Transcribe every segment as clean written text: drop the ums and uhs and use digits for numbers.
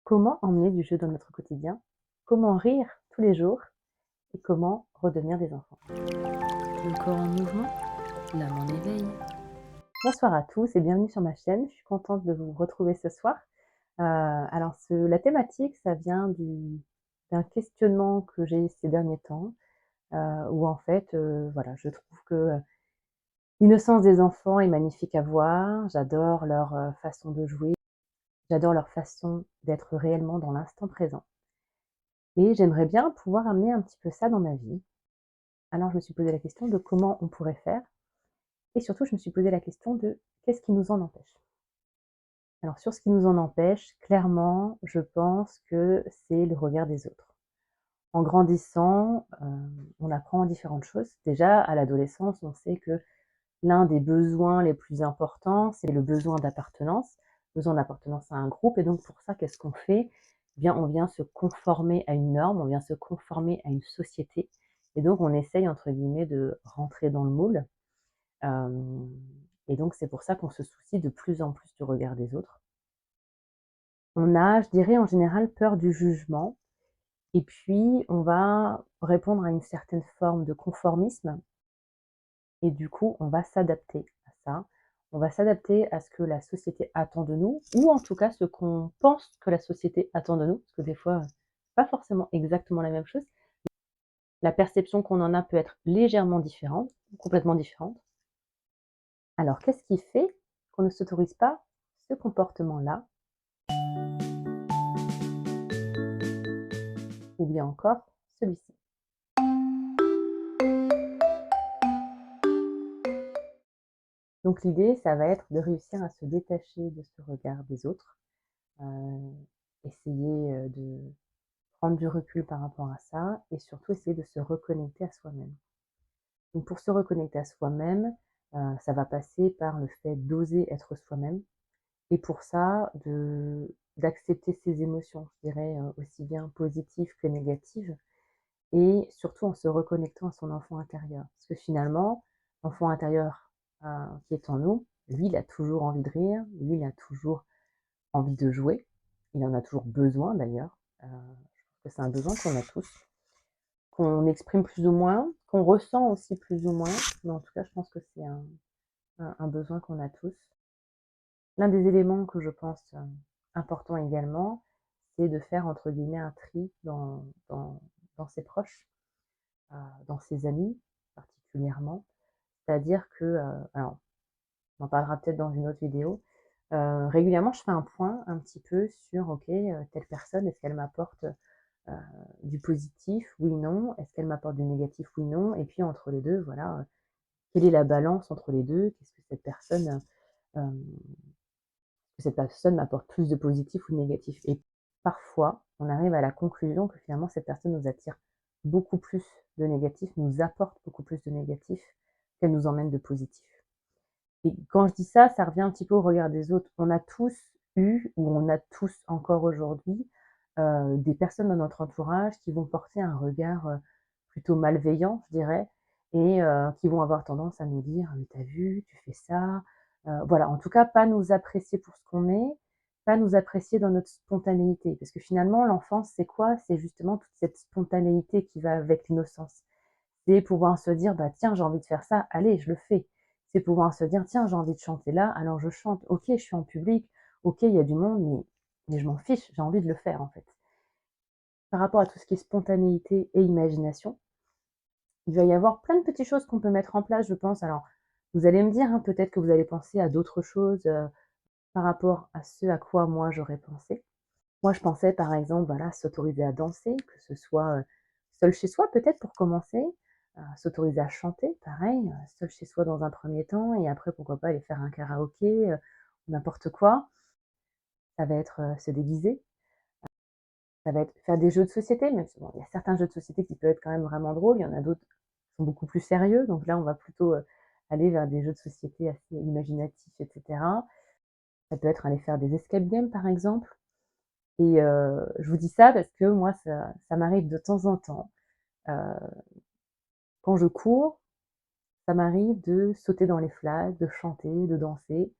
Comment emmener du jeu dans notre quotidien? Comment rire tous les jours? Et comment redevenir des enfants? Le corps en mouvement, l'âme en éveil. Bonsoir à tous et bienvenue sur ma chaîne. Je suis contente de vous retrouver ce soir. La thématique, ça vient d'un questionnement que j'ai ces derniers temps, où en fait, voilà, je trouve que l'innocence des enfants est magnifique à voir. J'adore leur façon de jouer, j'adore leur façon d'être réellement dans l'instant présent. Et j'aimerais bien pouvoir amener un petit peu ça dans ma vie. Alors je me suis posé la question de comment on pourrait faire et surtout je me suis posé la question de qu'est-ce qui nous en empêche? Alors sur ce qui nous en empêche, clairement, je pense que c'est le regard des autres. En grandissant, on apprend différentes choses. Déjà à l'adolescence, on sait que l'un des besoins les plus importants, c'est le besoin d'appartenance à un groupe et donc pour ça, qu'est-ce qu'on fait? Eh bien, on vient se conformer à une norme, on vient se conformer à une société et donc on essaye entre guillemets de rentrer dans le moule. Hem et donc c'est pour ça qu'on se soucie de plus en plus du regard des autres. On a, je dirais, en général, peur du jugement et puis on va répondre à une certaine forme de conformisme et du coup, on va s'adapter à ça. On va s'adapter à ce que la société attend de nous ou en tout cas ce qu'on pense que la société attend de nous, parce que des fois, c'est pas forcément exactement la même chose. La perception qu'on en a peut être légèrement différente, complètement différente. Alors qu'est-ce qui fait qu'on ne s'autorise pas ce comportement-là? Ou bien encore celui-ci. Donc l'idée, ça va être de réussir à se détacher de ce regard des autres, heu, essayer, de prendre du recul par rapport à ça et surtout essayer de se reconnecter à soi-même. Donc pour se reconnecter à soi-même, ça va passer par le fait d'oser être soi-même et pour ça d'accepter ses émotions, je dirais, aussi bien positives que négatives et surtout en se reconnectant à son enfant intérieur. Parce que finalement, l'enfant intérieur, qui est en nous, lui, il a toujours envie de rire, lui, il a toujours envie de jouer. Il en a toujours besoin d'ailleurs. Je pense que c'est un besoin qu'on a tous, qu'on exprime plus ou moins, qu'on ressent aussi plus ou moins, mais en tout cas, je pense que c'est un besoin qu'on a tous. L'un des éléments que je pense, important également, c'est de faire entre guillemets «un tri» dans ses proches. Dans ses amis particulièrement. C'est-à-dire que, alors on en parlera peut-être dans une autre vidéo, régulièrement je fais un point un petit peu sur OK, telle personne, est-ce qu'elle m'apporte, heu, du positif? Oui, non. Est-ce qu'elle m'apporte du négatif? Oui, non. Et puis entre les 2 voilà, quelle est la balance entre les 2? Qu'est-ce que cette personne m'apporte plus de positif ou de négatif? Et parfois, on arrive à la conclusion que finalement cette personne nous attire beaucoup plus de négatif, nous apporte beaucoup plus de négatif qu'elle nous emmène de positif. Et quand je dis ça, ça revient un petit peu au regard des autres. On a tous eu ou on a tous encore aujourd'hui, des personnes dans notre entourage qui vont porter un regard, plutôt malveillant, je dirais et qui vont avoir tendance à nous dire: «Mais tu as vu, tu fais ça», voilà, en tout cas pas nous apprécier pour ce qu'on est, pas nous apprécier dans notre spontanéité. Parce que finalement l'enfance c'est quoi? C'est justement toute cette spontanéité qui va avec l'innocence. C'est pouvoir se dire: «Bah, tiens, j'ai envie de faire ça, allez, je le fais». C'est pouvoir se dire: «Tiens, j'ai envie de chanter là, alors je chante. OK, je suis en public, OK, il y a du monde, mais je m'en fiche, j'ai envie de le faire, en fait». Par rapport à tout ce qui est spontanéité et imagination, il va y avoir plein de petites choses qu'on peut mettre en place, je pense. Alors, vous allez me dire, hein, peut-être que vous allez penser à d'autres choses, par rapport à ce à quoi moi j'aurais pensé. Moi, je pensais, par exemple, voilà, s'autoriser à danser, que ce soit, seul chez soi peut-être pour commencer, s'autoriser à chanter, pareil, seul chez soi dans un premier temps et après pourquoi pas aller faire un karaoké, n'importe quoi. Ça va être, se déguiser, ça va être faire des jeux de société, même si bon, il y a certains jeux de société qui peuvent être quand même vraiment drôles, il y en a d'autres qui sont beaucoup plus sérieux, donc là, on va plutôt, aller vers des jeux de société assez imaginatifs et cetera. Ça peut être aller faire des escape games, par exemple. Et je vous dis ça parce que moi, ça m'arrive de temps en temps, heu, quand je cours, ça m'arrive de sauter dans les flaques, de chanter, de danser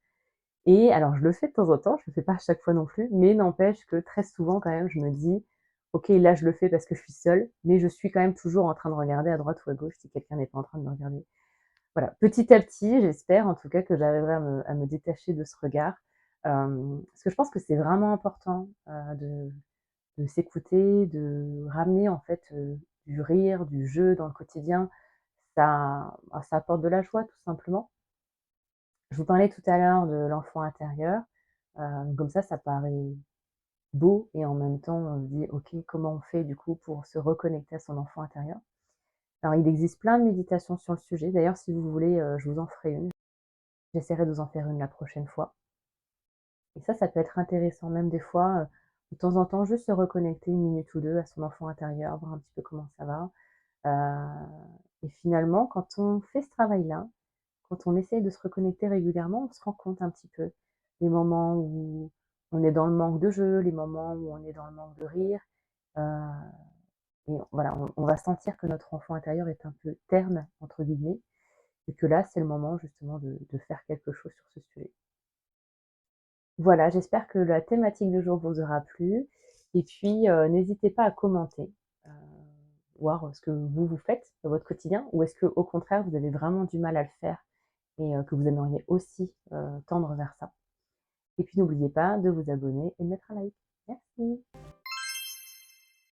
Et alors je le fais de temps en temps, je le fais pas à chaque fois non plus, mais n'empêche que très souvent quand même je me dis: «OK, là je le fais parce que je suis seule, mais je suis quand même toujours en train de regarder à droite ou à gauche si quelqu'un n'est pas en train de me regarder». Voilà, petit à petit, j'espère en tout cas que j'arriverai à me détacher de ce regard, parce que je pense que c'est vraiment important, de s'écouter, de ramener en fait, du rire, du jeu dans le quotidien. Ça apporte de la joie tout simplement. Je vous parlais tout à l'heure de l'enfant intérieur, comme ça paraît beau et en même temps on se dit: «OK, comment on fait du coup pour se reconnecter à son enfant intérieur?» Alors il existe plein de méditations sur le sujet. D'ailleurs si vous voulez, je vous en ferai une. J'essaierai de vous en faire une la prochaine fois et ça peut être intéressant même des fois, de temps en temps juste se reconnecter 1 minute ou 2 à son enfant intérieur, voir un petit peu comment ça va. Et finalement quand on fait ce travail-là, quand on essaye de se reconnecter régulièrement, on se rend compte un petit peu les moments où on est dans le manque de jeu, les moments où on est dans le manque de rire, heu et voilà, on va sentir que notre enfant intérieur est un peu «terne» entre guillemets et que là, c'est le moment justement de faire quelque chose sur ce sujet. Voilà, j'espère que la thématique du jour vous aura plu et puis, n'hésitez pas à commenter, heu, voir ce que vous faites dans votre quotidien ou est-ce qu'au contraire vous avez vraiment du mal à le faire et que vous aimeriez aussi, tendre vers ça. Et puis n'oubliez pas de vous abonner et de mettre un like. Merci.